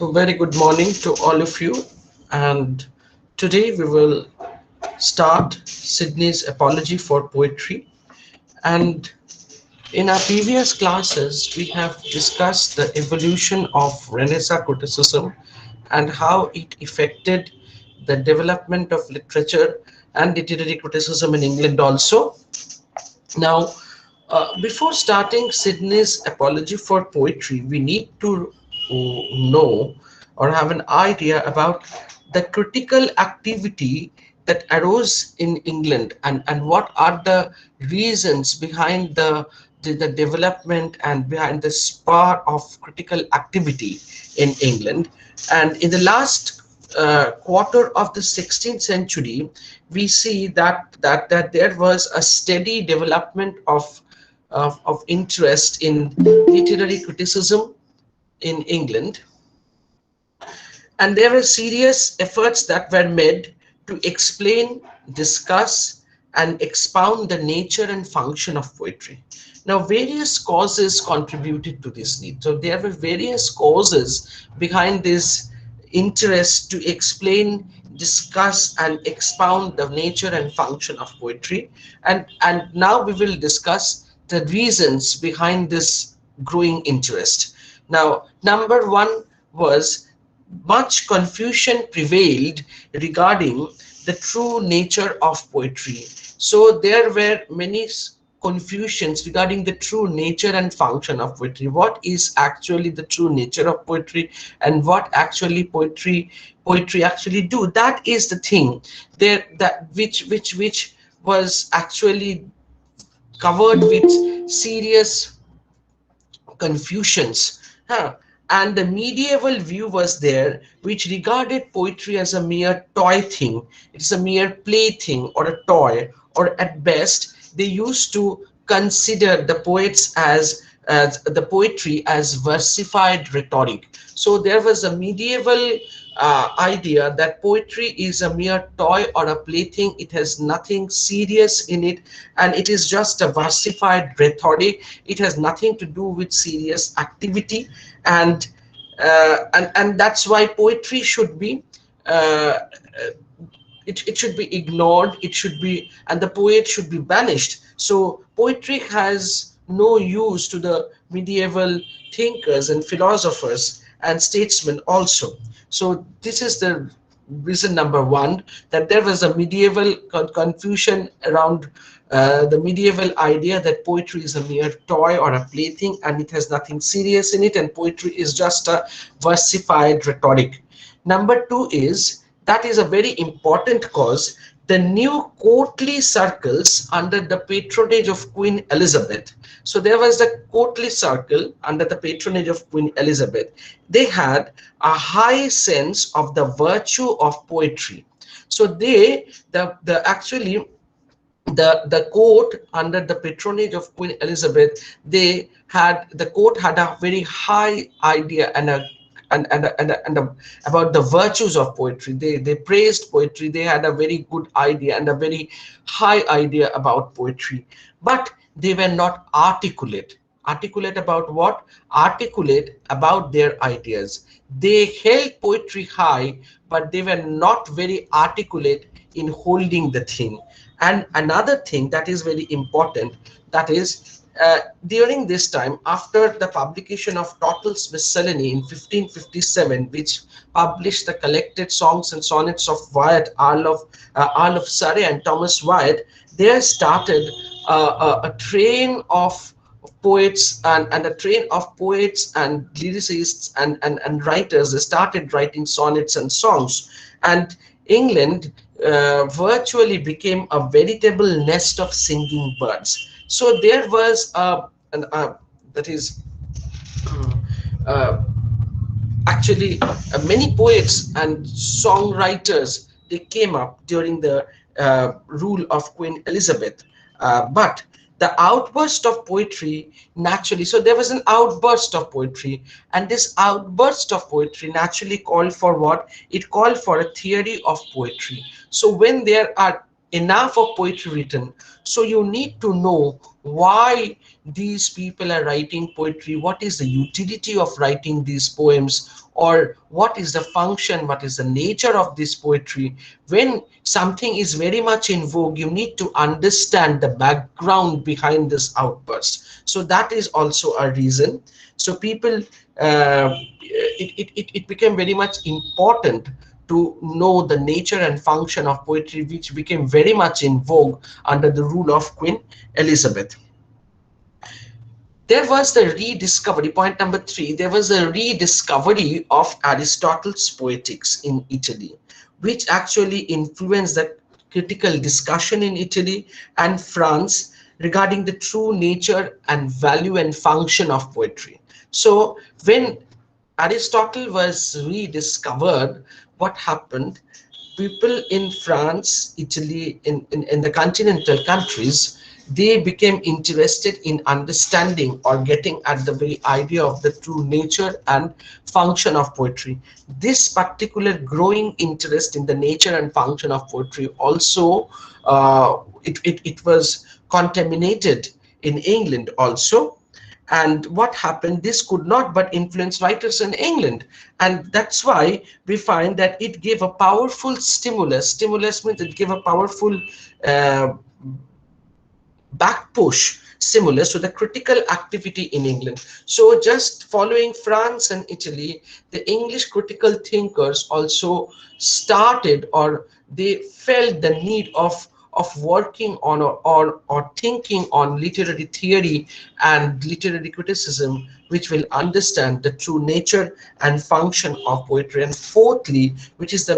So, very good morning to all of you. And today we will start Sydney's Apology for Poetry. And in our previous classes, we have discussed the evolution of Renaissance criticism and how it affected the development of literature and literary criticism in England also. Now, before starting Sydney's Apology for Poetry, we need to know or have an idea about the critical activity that arose in England, and what are the reasons behind the development and behind the spur of critical activity in England. And in the last quarter of the 16th century, we see that there was a steady development of interest in literary criticism in England, and there were serious efforts that were made to explain, discuss, and expound the nature and function of poetry. Now, various causes contributed to this need. So, there were various causes behind this interest to explain, discuss, and expound the nature and function of poetry. And now we will discuss the reasons behind this growing interest. Now, number one was much confusion prevailed regarding the true nature of poetry. So there were many confusions regarding the true nature and function of poetry. What is actually the true nature of poetry, and what actually poetry actually do? That is the thing there that which was actually covered with serious confusions. Huh? And the medieval view was there, which regarded poetry as a mere toy thing. It's a mere plaything or a toy, or at best, they used to consider the poets as the poetry as versified rhetoric. So there was a medieval idea that poetry is a mere toy or a plaything. It has nothing serious in it, and it is just a versified rhetoric. It has nothing to do with serious activity, and and that's why poetry should be it should be ignored. It should be, and the poet should be banished. So poetry has no use to the medieval thinkers and philosophers and statesmen also. So this is the reason number one, that there was a medieval confusion around the medieval idea that poetry is a mere toy or a plaything, and it has nothing serious in it, and poetry is just a versified rhetoric. Number two is, that is a very important cause, the new courtly circles under the patronage of Queen Elizabeth. So there was the courtly circle under the patronage of Queen Elizabeth. They had a high sense of the virtue of poetry. So the actually the court under the patronage of Queen Elizabeth, the court had a very high idea and about the virtues of poetry. They praised poetry. They had a very good idea and a very high idea about poetry, but they were not articulate. Articulate about what? Articulate about their ideas. They held poetry high, but they were not very articulate in holding the thing. And another thing that is very important, that is, during this time, after the publication of Tottel's Miscellany in 1557, which published the collected songs and sonnets of Wyatt, Earl of Surrey, and Thomas Wyatt, there started a train of poets, and a train of poets and lyricists and writers. They started writing sonnets and songs, and England virtually became a veritable nest of singing birds. So there was that is uh, actually many poets and songwriters, they came up during the rule of Queen Elizabeth. But the outburst of poetry naturally, so there was an outburst of poetry, and this outburst of poetry naturally called for what? It called for a theory of poetry. So when there are enough of poetry written. So you need to know why these people are writing poetry, what is the utility of writing these poems, or what is the function, what is the nature of this poetry. When something is very much in vogue, you need to understand the background behind this outburst. So that is also a reason. So people, it became very much important to know the nature and function of poetry, which became very much in vogue under the rule of Queen Elizabeth. There was the rediscovery, point number 3, there was a rediscovery of Aristotle's Poetics in Italy, which actually influenced the critical discussion in Italy and France regarding the true nature and value and function of poetry. So when Aristotle was rediscovered, what happened? People in France, Italy, in the continental countries, they became interested in understanding or getting at the very idea of the true nature and function of poetry. This particular growing interest in the nature and function of poetry also, it was contaminated in England also. And what happened, this could not but influence writers in England, and that's why we find that it gave a powerful stimulus means it gave a powerful uh, back push stimulus to the critical activity in England. So just following France and Italy, the English critical thinkers also started, or they felt the need of working on, or thinking on literary theory and literary criticism, which will understand the true nature and function of poetry. And fourthly, which is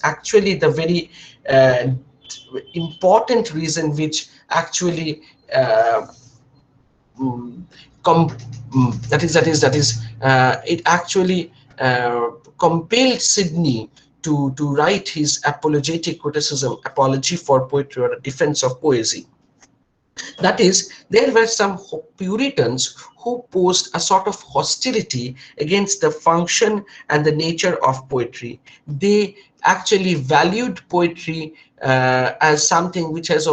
actually the very important reason, which actually uh, mm, com- it actually compelled Sidney to write his apologetic criticism, apology for poetry, or a defense of poesy. That is, there were some Puritans who posed a sort of hostility against the function and the nature of poetry. They actually valued poetry as something which is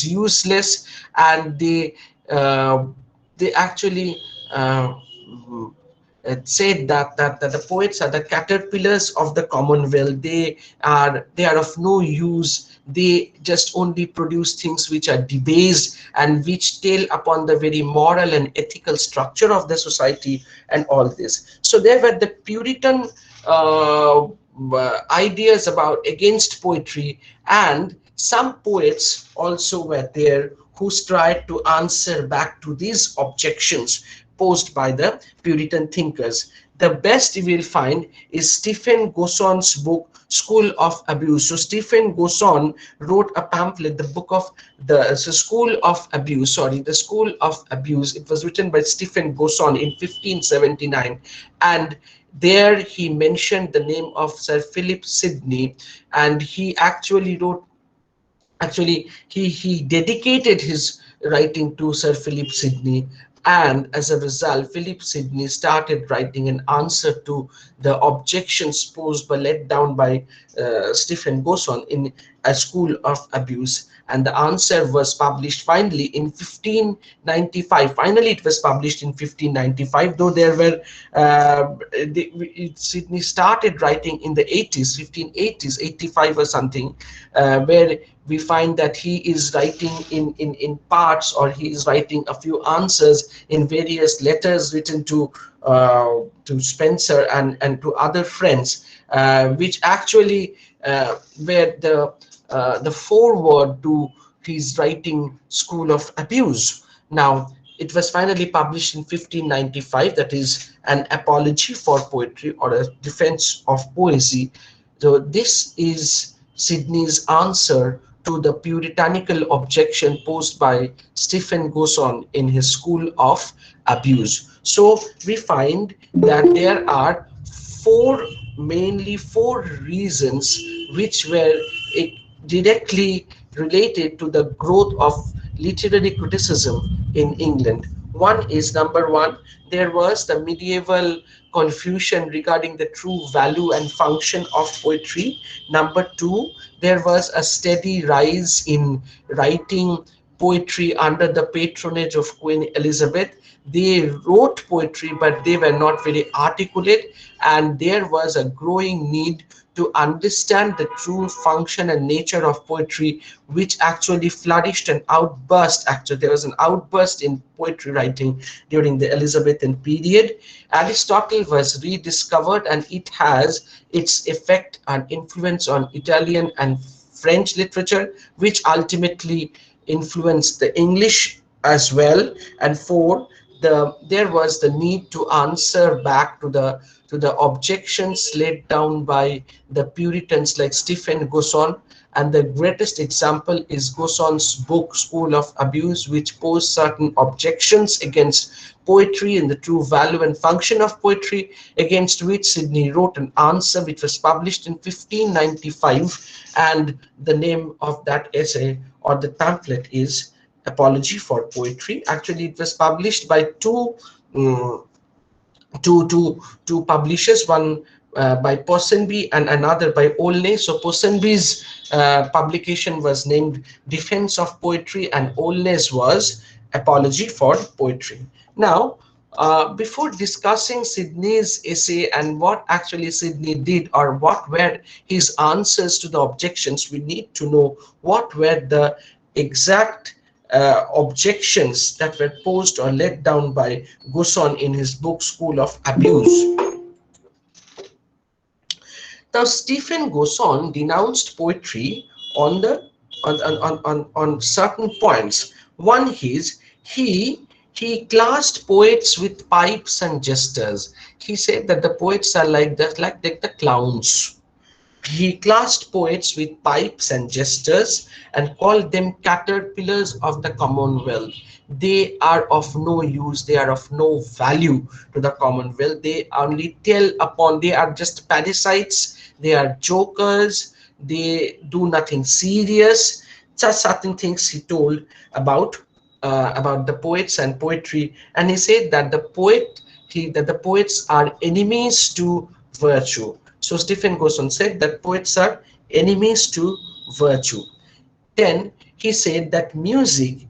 useless, and they actually said that the poets are the caterpillars of the commonwealth. They are of no use. They just only produce things which are debased and which tell upon the very moral and ethical structure of the society and all this. So there were the Puritan ideas about against poetry, and some poets also were there who tried to answer back to these objections posed by the Puritan thinkers. The best you will find is Stephen Goson's book School of Abuse. So Stephen Goson wrote a pamphlet, the book of the School of Abuse, sorry, the School of Abuse. It was written by Stephen Goson in 1579, and there he mentioned the name of Sir Philip Sidney, and he actually wrote, actually he dedicated his writing to Sir Philip Sidney, and as a result Philip Sidney started writing an answer to the objections posed by let down by Stephen Goson in A School of Abuse. And the answer was published finally in 1595. Finally it was published in 1595, though there were Sidney started writing in the 80s, 1580s, 85 or something, where we find that he is writing in parts, or he is writing a few answers in various letters written to Spencer and to other friends, which actually were the foreword to his writing School of Abuse. Now, it was finally published in 1595, that is an apology for poetry, or a defense of poesy. So this is Sidney's answer to the puritanical objection posed by Stephen Goson in his School of Abuse. So we find that there are mainly four reasons which were directly related to the growth of literary criticism in England. One is, number one, there was the medieval confusion regarding the true value and function of poetry. Number two, there was a steady rise in writing poetry under the patronage of Queen Elizabeth. They wrote poetry, but they were not very articulate, and there was a growing need to understand the true function and nature of poetry, which actually flourished and outburst. Actually, there was an outburst in poetry writing during the Elizabethan period. Aristotle was rediscovered, and it has its effect and influence on Italian and French literature, which ultimately influenced the English as well. And four, there was the need to answer back to the objections laid down by the Puritans like Stephen Gosson. And the greatest example is Gosson's book School of Abuse, which posed certain objections against poetry and the true value and function of poetry, against which Sidney wrote an answer which was published in 1595. And the name of that essay or the pamphlet is Apology for Poetry. Actually, it was published by um, two publishers, one by Ponsonby and another by Olney. So Ponsonby's publication was named Defense of Poetry, and Olney's was Apology for Poetry. Now, before discussing Sidney's essay and what actually Sidney did or what were his answers to the objections, we need to know what were the exact objections that were posed or laid down by Gosson in his book School of Abuse. Now, Stephen Gosson denounced poetry on the on certain points. One is he classed poets with pipes and jesters. He said that the poets are like the clowns. He classed poets with pipes and jesters and called them caterpillars of the commonwealth. They are of no use, they are of no value to the commonwealth. They only tell upon, they are just parasites, they are jokers, they do nothing serious. Just certain things he told about the poets and poetry, and he said that the poets are enemies to virtue. So Stephen Gosson said that poets are enemies to virtue. Then he said that music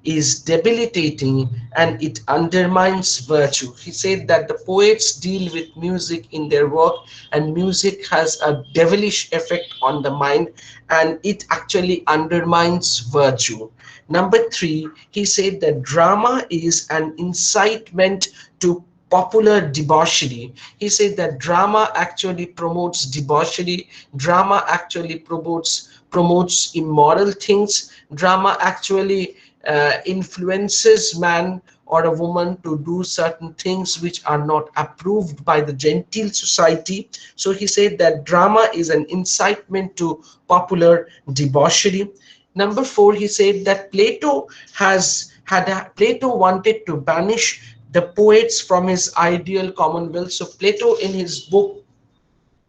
is debilitating and it undermines virtue. He said that the poets deal with music in their work, and music has a devilish effect on the mind and it actually undermines virtue. Number three, he said that drama is an incitement to popular debauchery. He said that drama actually promotes debauchery, drama actually promotes immoral things, drama actually influences man or a woman to do certain things which are not approved by the genteel society. So he said that drama is an incitement to popular debauchery. Number four, he said that Plato wanted to banish the poets from his ideal commonwealth. So Plato,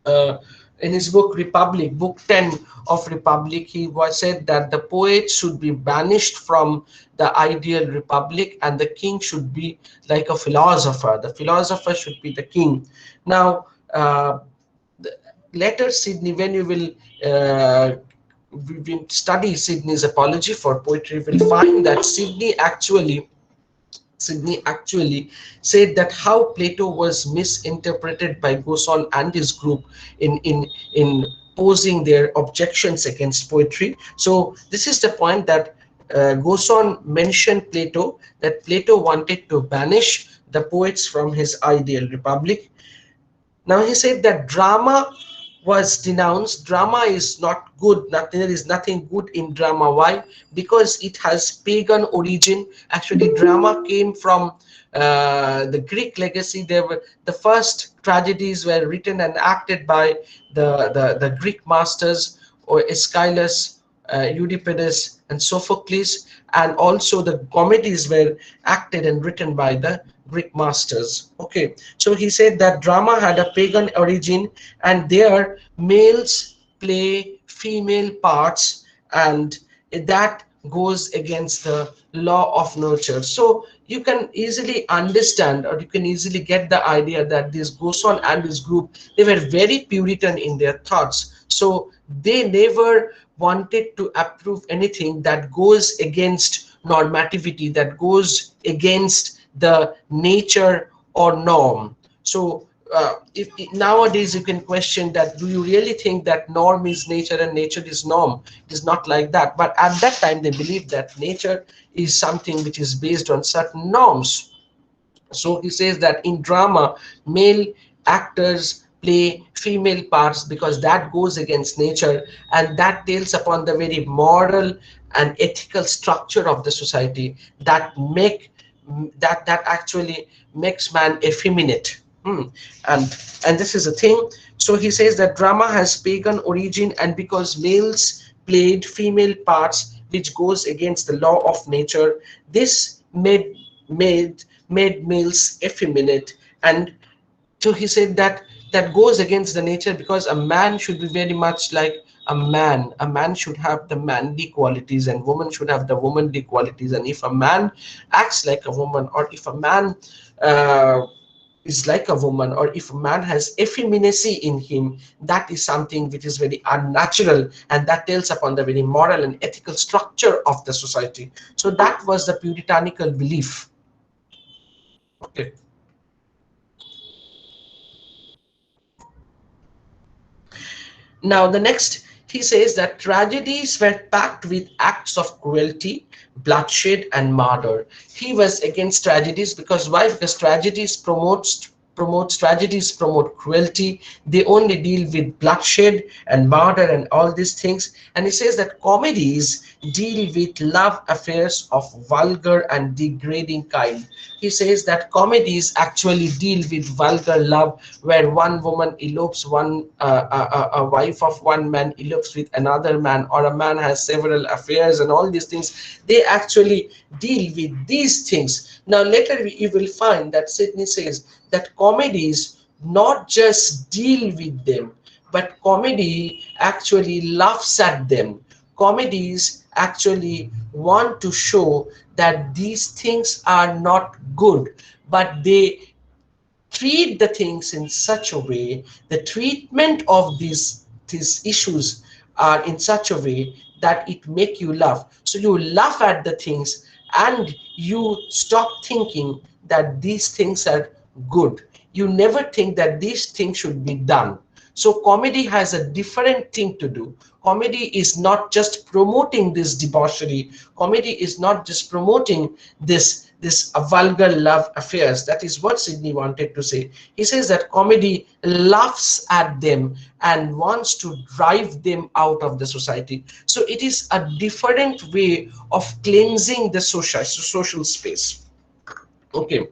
uh, in his book Republic, book 10 of Republic, he was said that the poets should be banished from the ideal republic, and the king should be like a philosopher. The philosopher should be the king. Now, later Sidney, when you will we will study Sidney's Apology for Poetry, will find that Sidney actually said that how Plato was misinterpreted by Gosson and his group in posing their objections against poetry. So this is the point that Gosson mentioned Plato, that Plato wanted to banish the poets from his ideal republic. Now he said that drama was denounced. Drama is not good. There is nothing good in drama. Why? Because it has pagan origin. Actually, drama came from the Greek legacy. The first tragedies were written and acted by the Greek masters, or Aeschylus, Euripides, and Sophocles, and also the comedies were acted and written by the Greek masters. Okay, so he said that drama had a pagan origin, and there males play female parts, and that goes against the law of nature. So you can easily understand, or you can easily get the idea that this Goswami and his group, they were very Puritan in their thoughts. So they never wanted to approve anything that goes against normativity, that goes against the nature or norm. So if nowadays you can question that, do you really think that norm is nature and nature is norm? It is not like that. But at that time they believed that nature is something which is based on certain norms. So he says that in drama, male actors play female parts because that goes against nature, and that tells upon the very moral and ethical structure of the society that that actually makes man effeminate. And this is a thing. So he says that drama has pagan origin, and because males played female parts, which goes against the law of nature, this made males effeminate. And so he said that that goes against the nature, because a man should be very much like a man. A man should have the manly qualities, and woman should have the womanly qualities. And if a man acts like a woman, or if a man is like a woman, or if a man has effeminacy in him, that is something which is very unnatural, and that tells upon the very moral and ethical structure of the society. So that was the puritanical belief. Okay. Now, the next, he says that tragedies were packed with acts of cruelty, bloodshed, and murder. He was against tragedies because why? Because tragedies promote cruelty. They only deal with bloodshed and murder and all these things. And he says that comedies deal with love affairs of vulgar and degrading kind. He says that comedies actually deal with vulgar love, where one woman elopes, a wife of one man elopes with another man, or a man has several affairs and all these things. They actually deal with these things. Now later you will find that Sidney says that comedies not just deal with them, but comedy actually laughs at them. Comedies actually want to show that these things are not good, but they treat the things in such a way, the treatment of these issues are in such a way that it make you laugh. So you laugh at the things, and you stop thinking that these things are good. You never think that these things should be done. So comedy has a different thing to do. Comedy is not just promoting this debauchery. Comedy is not just promoting this vulgar love affairs. That is what Sidney wanted to say. He says that comedy laughs at them and wants to drive them out of the society. So it is a different way of cleansing the social space. Okay.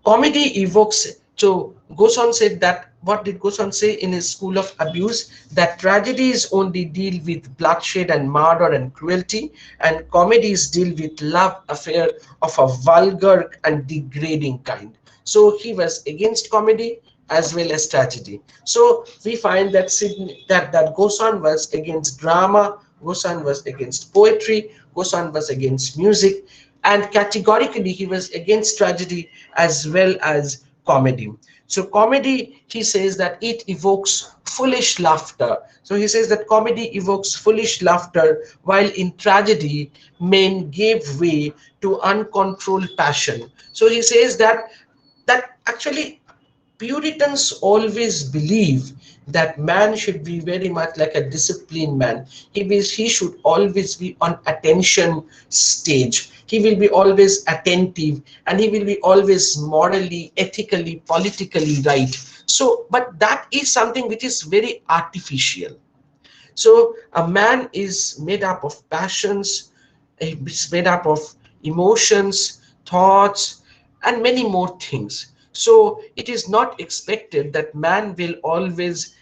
Comedy evokes, so Gosan said that, what did Gosan say in his School of Abuse? That tragedies only deal with bloodshed and murder and cruelty, and comedies deal with love affair of a vulgar and degrading kind. So he was against comedy as well as tragedy. So we find that that Gosan was against drama, Gosan was against poetry, Gosan was against music, and categorically he was against tragedy as well as comedy. So comedy, he says that it evokes foolish laughter. So he says that comedy evokes foolish laughter, while in tragedy men gave way to uncontrolled passion. So he says that actually Puritans always believe that man should be very much like a disciplined man. He should always be on attention stage. He will be always attentive, and he will be always morally, ethically, politically right. So, but that is something which is very artificial. So a man is made up of passions, it's made up of emotions, thoughts, and many more things. So it is not expected that man will always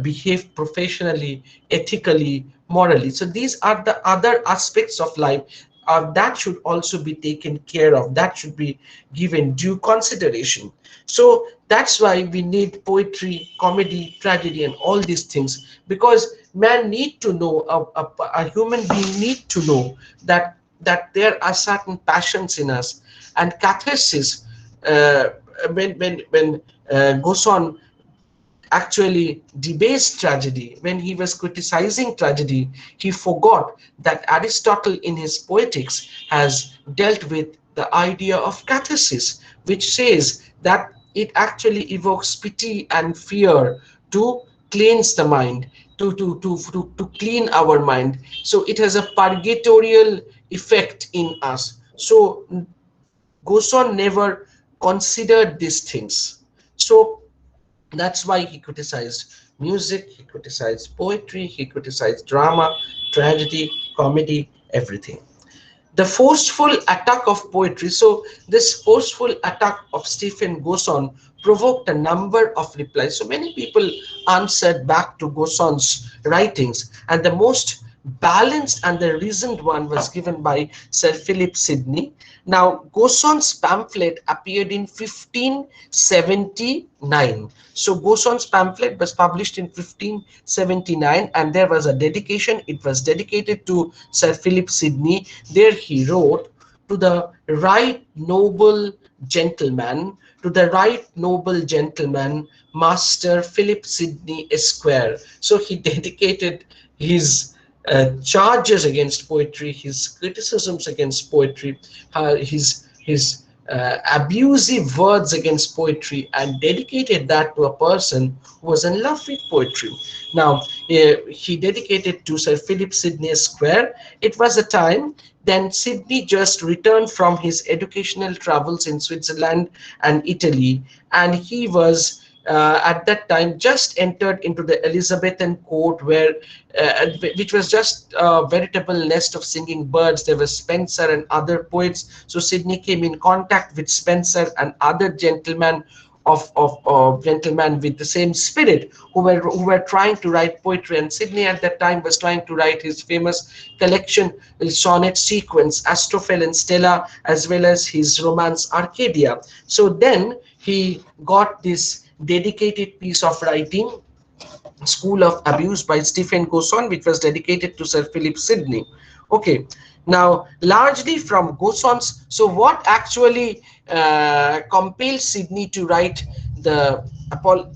behave professionally, ethically, morally. So these are the other aspects of life that should also be taken care of, that should be given due consideration. So that's why we need poetry, comedy, tragedy, and all these things, because man need to know, a human being need to know that there are certain passions in us, and catharsis. uh, when Goson actually debased tragedy, when he was criticizing tragedy, he forgot that Aristotle in his Poetics has dealt with the idea of catharsis, which says that it actually evokes pity and fear to cleanse the mind, to clean our mind. So it has a purgatorial effect in us. So Goson never considered these things. So that's why he criticized music, he criticized poetry, he criticized drama, tragedy, comedy, everything. The forceful attack of poetry. So this forceful attack of Stephen Gosson provoked a number of replies. So many people answered back to Gosson's writings, and the most balanced and the reasoned one was given by Sir Philip Sidney. Now, Gosson's pamphlet appeared in 1579. So Gosson's pamphlet was published in 1579, and there was a dedication. It was dedicated to Sir Philip Sidney. There he wrote, "To the right noble gentleman, to the right noble gentleman, Master Philip Sidney Esquire." So he dedicated his charges against poetry, his criticisms against poetry, his abusive words against poetry, and dedicated that to a person who was in love with poetry. Now, he dedicated to Sir Philip Sidney Esquire. It was a time then Sidney just returned from his educational travels in Switzerland and Italy, and he was at that time just entered into the Elizabethan court, where which was just a veritable nest of singing birds. There was Spenser and other poets. So Sidney came in contact with Spenser and other gentlemen of gentlemen with the same spirit, who were trying to write poetry. And Sidney at that time was trying to write his famous collection, sonnet sequence, Astrophel and Stella, as well as his romance Arcadia. So then he got this dedicated piece of writing, School of Abuse by Stephen Gosson, which was dedicated to Sir Philip Sidney. Okay, now largely from Gosson's. So what actually compelled Sidney to write the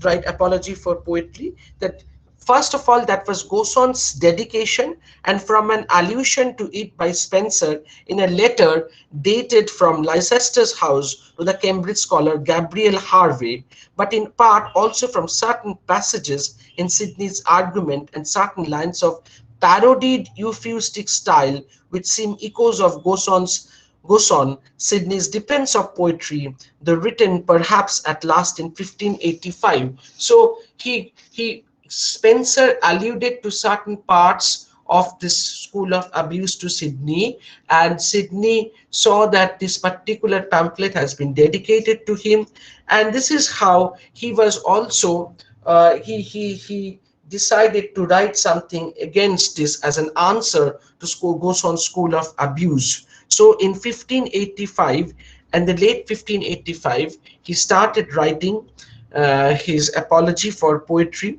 write Apology for Poetry? That first of all, that was Gosson's dedication, and from an allusion to it by Spenser in a letter dated from Leicester's house to the Cambridge scholar Gabriel Harvey, but in part also from certain passages in Sidney's argument and certain lines of parodied euphuistic style which seem echoes of Gosson, Sidney's Defense of Poetry, the written perhaps at last in 1585. So he Spenser alluded to certain parts of this school of abuse to Sidney, and Sidney saw that this particular pamphlet has been dedicated to him, and this is how he was also he decided to write something against this as an answer to Gosson's school of abuse. So in 1585 and the late 1585, he started writing his Apology for Poetry.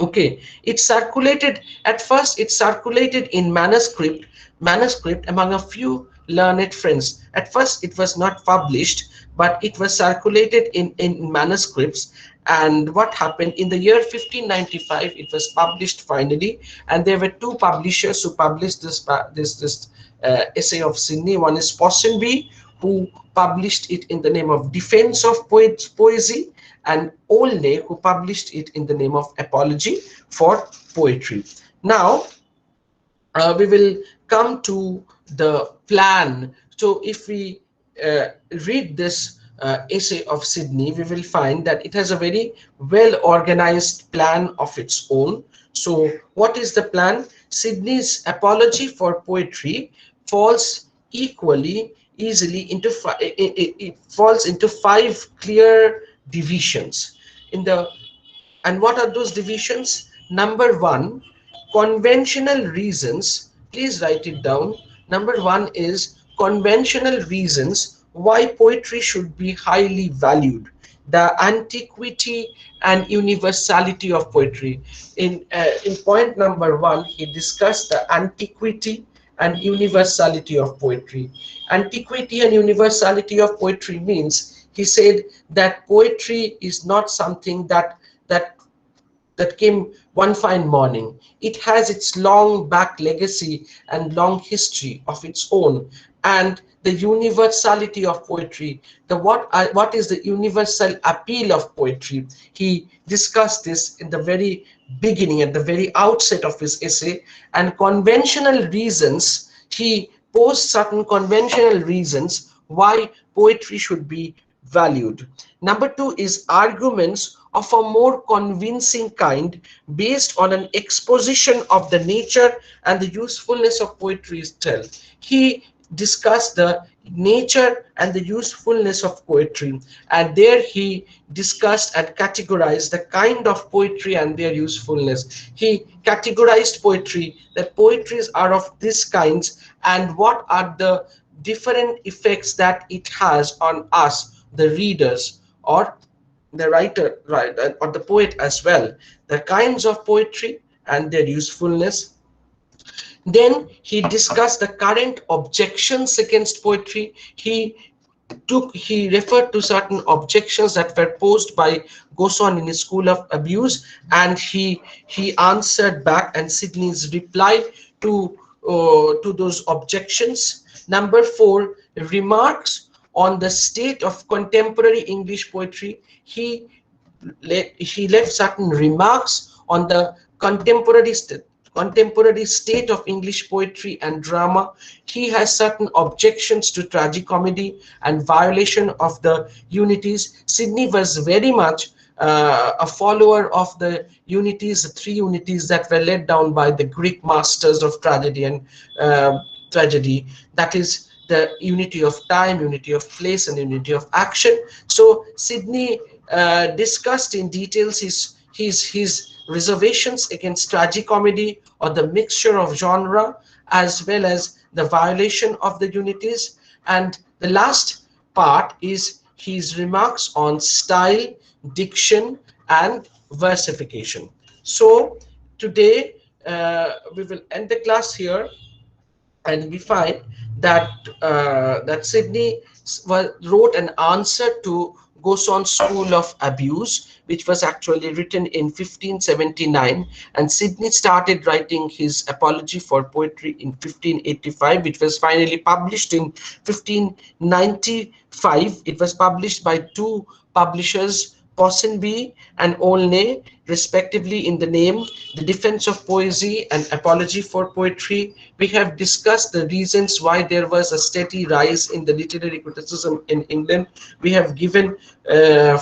Okay, it circulated at first. It circulated in manuscript among a few learned friends. At first, it was not published, but it was circulated in manuscripts. And what happened in the year 1595? It was published finally, and there were two publishers who published this essay of Sidney. One is Ponsonby, who published it in the name of Defense of Poesy, and Olney, who published it in the name of Apology for Poetry. Now, we will come to the plan. So if we read this essay of Sidney, we will find that it has a very well organized plan of its own. So what is the plan? Sidney's Apology for Poetry falls easily into it falls into five clear divisions. And what are those divisions? Number one, conventional reasons. Please write it down. Number one is conventional reasons why poetry should be highly valued. the antiquity and universality of poetry. In point number one, he discussed the antiquity and universality of poetry. Antiquity and universality of poetry means, he said, that poetry is not something that that came one fine morning. It has its long back legacy and long history of its own. And the universality of poetry, what is the universal appeal of poetry? He discussed this in the very beginning, at the very outset of his essay. And conventional reasons, he posed certain conventional reasons why poetry should be valued. Number two is arguments of a more convincing kind based on an exposition of the nature and the usefulness of poetry itself. He discussed the nature and the usefulness of poetry, and there he discussed and categorized the kind of poetry and their usefulness. He categorized poetry, that poetries are of these kinds, and what are the different effects that it has on us, the readers, or the writer, right, or the poet as well, the kinds of poetry and their usefulness. Then he discussed the current objections against poetry. He referred to certain objections that were posed by Gosson in his school of abuse, and he answered back, and Sidney's reply to those objections. Number four, remarks on the state of contemporary English poetry. He left certain remarks on the contemporary state of English poetry and drama. He has certain objections to tragicomedy and violation of the unities. Sidney was very much a follower of the unities, the three unities that were laid down by the Greek masters of tragedy and tragedy. That is the unity of time, unity of place, and unity of action. So Sidney discussed in details his reservations against tragicomedy, or the mixture of genre, as well as the violation of the unities. And the last part is his remarks on style, diction, and versification. So today we will end the class here, and we find that Sidney wrote an answer to Goson's School of Abuse, which was actually written in 1579, and Sidney started writing his Apology for Poetry in 1585, which was finally published in 1595. It was published by two publishers, Ponsonby and Olney, respectively, in the name The Defense of Poesy and Apology for Poetry. We have discussed the reasons why there was a steady rise in the literary criticism in England. We have given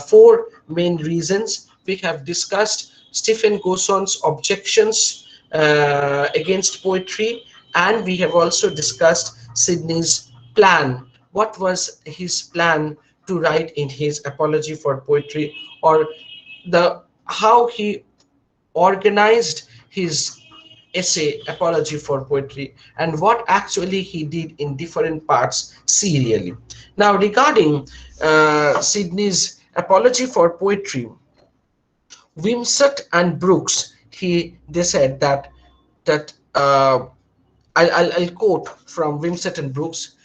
four main reasons. We have discussed Stephen Goson's objections against poetry, and we have also discussed Sidney's plan. What was his plan to write in his Apology for Poetry, or the how he organized his essay Apology for Poetry, and what actually he did in different parts serially. Now, regarding Sidney's Apology for Poetry, Wimsatt and Brooks, they said that I'll quote from Wimsatt and Brooks.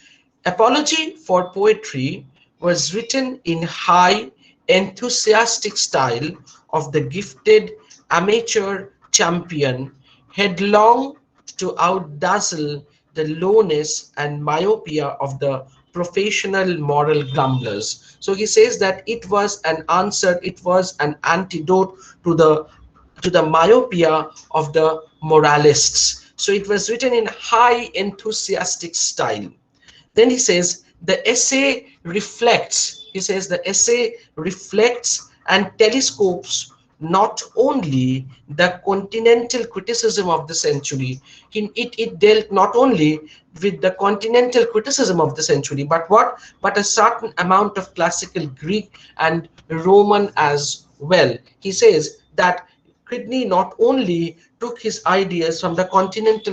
Apology for Poetry was written in high, enthusiastic style of the gifted amateur champion, headlong to outdazzle the lowness and myopia of the professional moral grumblers. So he says that it was an answer, it was an antidote to the myopia of the moralists. So it was written in high enthusiastic style. Then he says the essay reflects, the essay reflects and telescopes not only the continental criticism of the century. It dealt not only with the continental criticism of the century, but what? But a certain amount of classical Greek and Roman as well. He says that Sidney not only took his ideas from the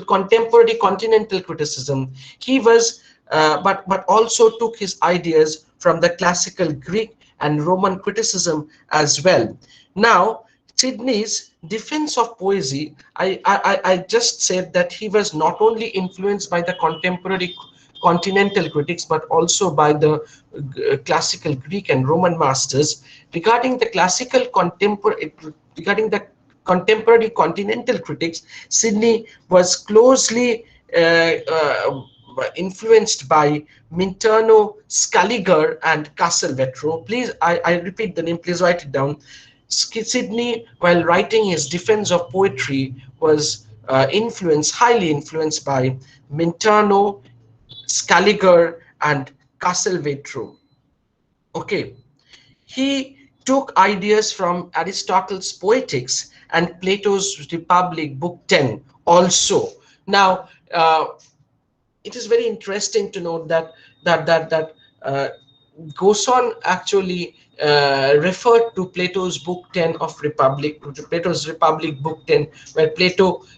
contemporary continental criticism, he was but also took his ideas from the classical Greek and Roman criticism as well. Now, Sidney's defense of poesy, I just said that he was not only influenced by the contemporary continental critics but also by the classical Greek and Roman masters. Regarding the contemporary continental critics, Sidney was closely influenced by Minturno, Scaliger, and Castelvetro. Please, I repeat the name, please write it down. Sidney, while writing his defense of poetry, was highly influenced by Minturno, Scaliger, and Castelvetro. Okay, he took ideas from Aristotle's Poetics and Plato's Republic, Book 10 also. Now, it is very interesting to note that Gosson actually referred to Plato's Book 10 of Republic, to Plato's Republic Book 10, where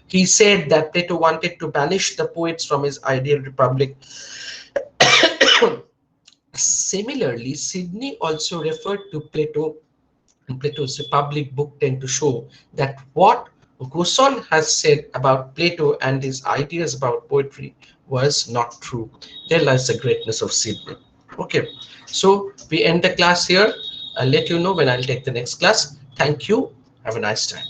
he said that Plato wanted to banish the poets from his ideal republic. Similarly, Sidney also referred to Plato in Plato's Republic Book 10 to show that what Gosson has said about Plato and his ideas about poetry was not true. There lies the greatness of Sidney. Okay, so we end the class here. I'll let you know when I'll take the next class. Thank you. Have a nice time.